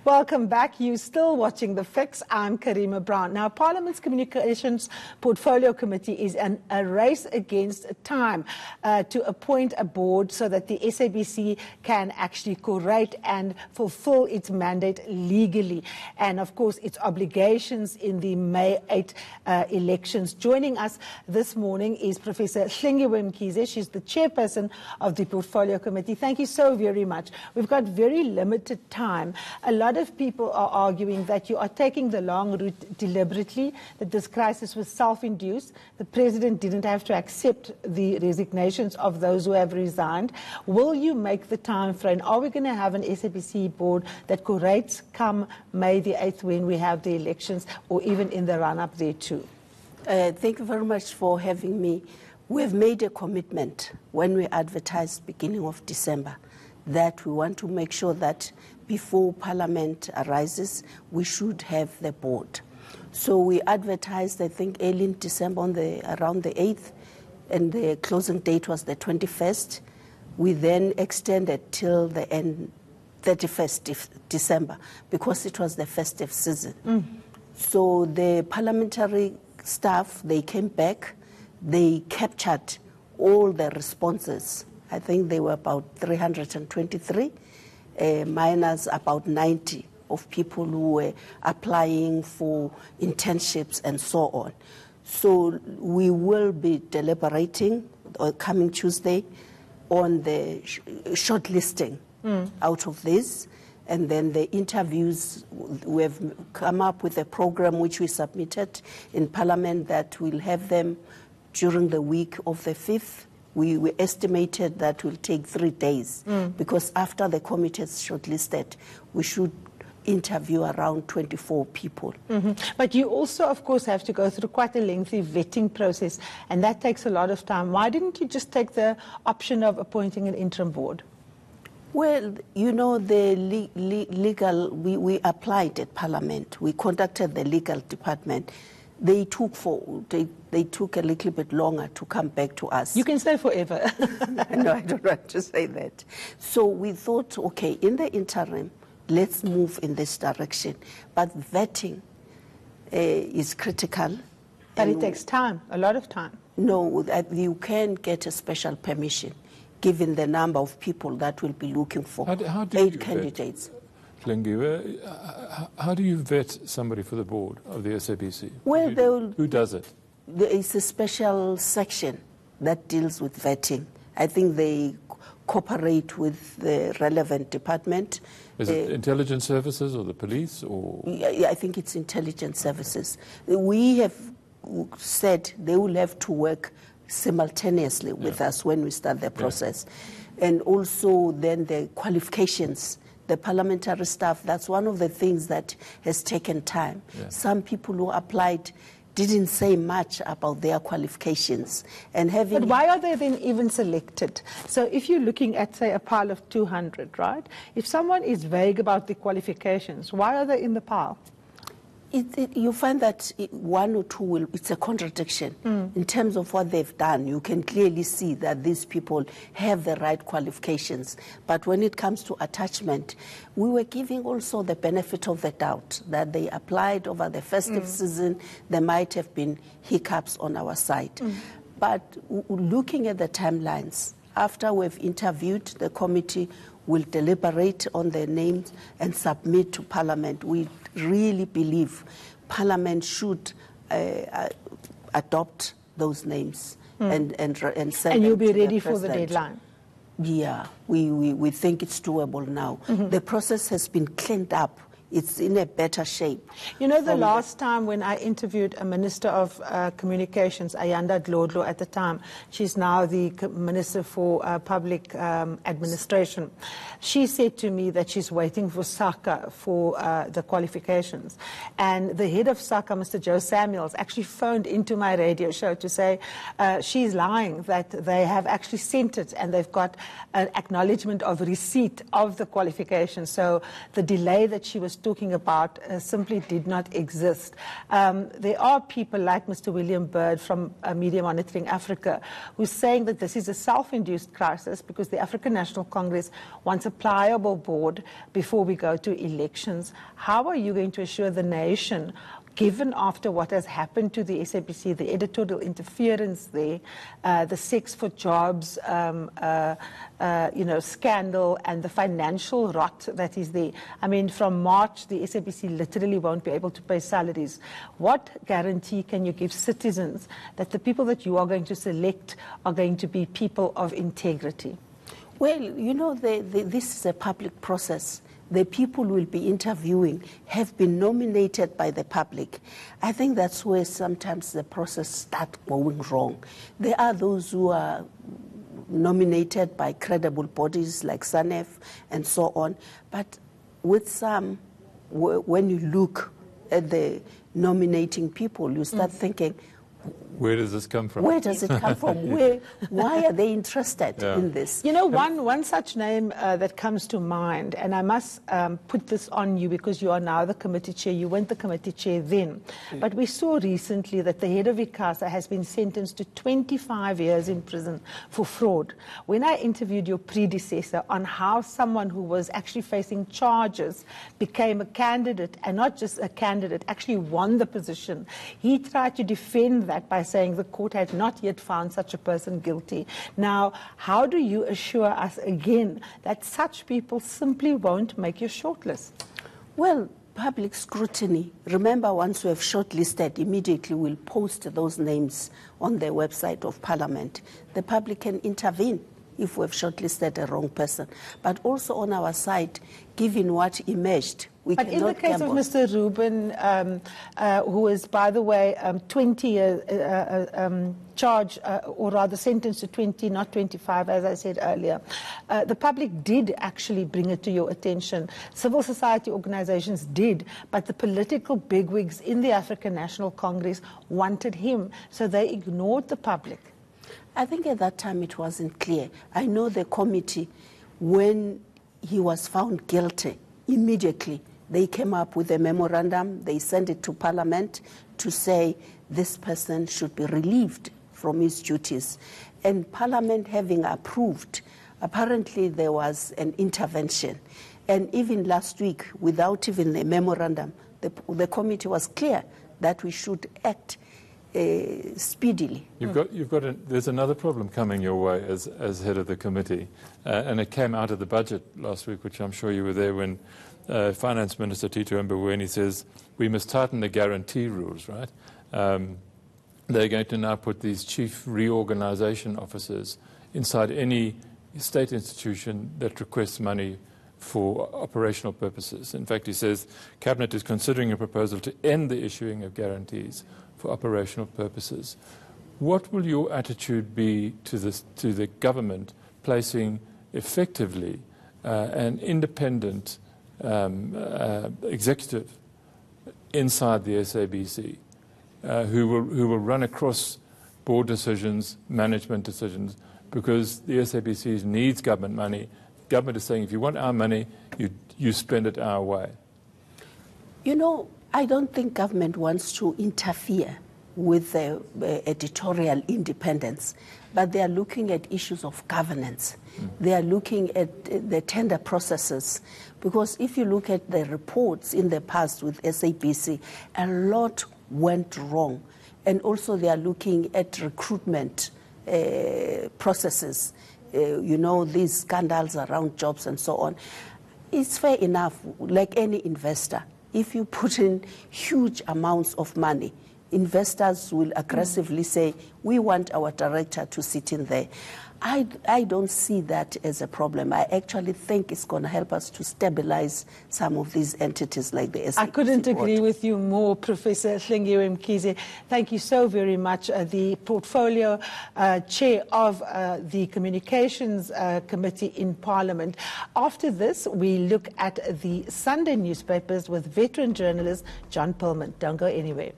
Welcome back. You're still watching The Fix. I'm Karima Brown. Now, Parliament's Communications Portfolio Committee is in a race against time to appoint a board so that the SABC can actually curate and fulfill its mandate legally and, of course, its obligations in the May 8 elections. Joining us this morning is Professor Hlengiwe Mkhize. She's the chairperson of the Portfolio Committee. Thank you so very much. We've got very limited time. A lot of people are arguing that you are taking the long route deliberately, that this crisis was self-induced. The president didn't have to accept the resignations of those who have resigned. Will you make the time frame? Are we going to have an SABC board that curates come May the 8th when we have the elections, or even in the run-up there too? Thank you very much for having me. We have made a commitment when we advertised beginning of December that we want to make sure that before Parliament arises, we should have the board. So we advertised, I think, early in December around the 8th, and the closing date was the 21st. We then extended till the end, 31st December, because it was the festive season. So the parliamentary staff, they came back, they captured all the responses. I think they were about 323, minus about 90 of people who were applying for internships and so on. So we will be deliberating coming Tuesday on the shortlisting out of this. And then the interviews, we have come up with a program which we submitted in Parliament that we'll have them during the week of the 5th. We estimated that will take 3 days because after the committee is shortlisted, we should interview around 24 people. But you also, of course, have to go through quite a lengthy vetting process, and that takes a lot of time. Why didn't you just take the option of appointing an interim board? Well, you know, the legal, we applied at Parliament. We contacted the legal department. They took a little bit longer to come back to us. You can stay forever. No, I don't want to say that. So we thought, okay, in the interim, let's move in this direction. But vetting is critical. But it takes time, a lot of time. No, you can get a special permission, given the number of people that will be looking for 8 candidates. Hlengiwe, how do you vet somebody for the board of the SABC? Well, who does it? There is a special section that deals with vetting. I think they cooperate with the relevant department. Is it intelligence services or the police? Or? Yeah, I think it's intelligence services. We have said they will have to work simultaneously with us when we start the process. And also then the qualifications. The parliamentary staff, that's one of the things that has taken time. Some people who applied didn't say much about their qualifications. But why are they then even selected? So if you're looking at, say, a pile of 200, right? If someone is vague about the qualifications, why are they in the pile? You find that one or two it's a contradiction in terms of what they've done. You can clearly see that these people have the right qualifications. But when it comes to attachment, we were giving also the benefit of the doubt that they applied over the festive season. There might have been hiccups on our side. But looking at the timelines, after we've interviewed, the committee will deliberate on their names and submit to Parliament. We really believe Parliament should adopt those names and send And you'll them be to ready the for the President. deadline? Yeah, we think it's doable now. The process has been cleaned up. It's in a better shape. You know, the last time when I interviewed a Minister of Communications, Ayanda Dlodlo at the time, she's now the Minister for Public Administration, she said to me that she's waiting for SACA for the qualifications. And the head of SACA, Mr. Joe Samuels, actually phoned into my radio show to say she's lying, that they have actually sent it and they've got an acknowledgement of receipt of the qualifications. So the delay that she was talking about simply did not exist. There are people like Mr. William Bird from Media Monitoring Africa who's saying that this is a self-induced crisis because the African National Congress wants a pliable board before we go to elections. How are you going to assure the nation, given after what has happened to the SABC, the editorial interference there, the sex for jobs, scandal, and the financial rot that is there? I mean, from March, the SABC literally won't be able to pay salaries. What guarantee can you give citizens that the people that you are going to select are going to be people of integrity? Well, you know, this is a public process. The people will be interviewing have been nominated by the public. I think that's where sometimes the process starts going wrong. There are those who are nominated by credible bodies like SANEF and so on. But with some, when you look at the nominating people, you start thinking, where does this come from? Where does it come from? Why are they interested in this? You know, one such name that comes to mind, and I must put this on you because you are now the committee chair. You weren't the committee chair then. But we saw recently that the head of ICASA has been sentenced to 25 years in prison for fraud. When I interviewed your predecessor on how someone who was actually facing charges became a candidate, and not just a candidate, actually won the position, he tried to defend that by saying the court had not yet found such a person guilty. Now, how do you assure us again that such people simply won't make your shortlist? Well, public scrutiny. Remember, once we have shortlisted, immediately we'll post those names on the website of Parliament. The public can intervene if we've shortlisted a wrong person. But also on our side, given what emerged, we cannot gamble. But in the case of Mr. Reuben, who is, by the way, 20 years charged, or rather sentenced to 20, not 25, as I said earlier, the public did actually bring it to your attention. Civil society organizations did, but the political bigwigs in the African National Congress wanted him, so they ignored the public. I think at that time it wasn't clear. I know the committee, when he was found guilty, immediately they came up with a memorandum. They sent it to Parliament to say this person should be relieved from his duties. And Parliament having approved, apparently there was an intervention. And even last week, without even a memorandum, the committee was clear that we should act speedily. There's another problem coming your way as head of the committee, and it came out of the budget last week, which I'm sure you were there when Finance Minister Tito Mboweni says we must tighten the guarantee rules, right? They're going to now put these chief reorganization officers inside any state institution that requests money for operational purposes. In fact, he says Cabinet is considering a proposal to end the issuing of guarantees for operational purposes. What will your attitude be to the government placing effectively an independent executive inside the SABC who will run across board decisions, management decisions, because the SABC needs government money. Government is saying, if you want our money, you spend it our way. You know, I don't think government wants to interfere with the editorial independence, but they are looking at issues of governance. They are looking at the tender processes, because if you look at the reports in the past with SABC, a lot went wrong. And also they are looking at recruitment processes, these scandals around jobs and so on. It's fair enough, like any investor. If you put in huge amounts of money, investors will aggressively say, we want our director to sit in there. I don't see that as a problem. I actually think it's going to help us to stabilize some of these entities like the SABC. I couldn't agree with you more, Professor Hlengiwe Mkhize. Thank you so very much. The portfolio chair of the Communications Committee in Parliament. After this, we look at the Sunday newspapers with veteran journalist John Pillman. Don't go anywhere.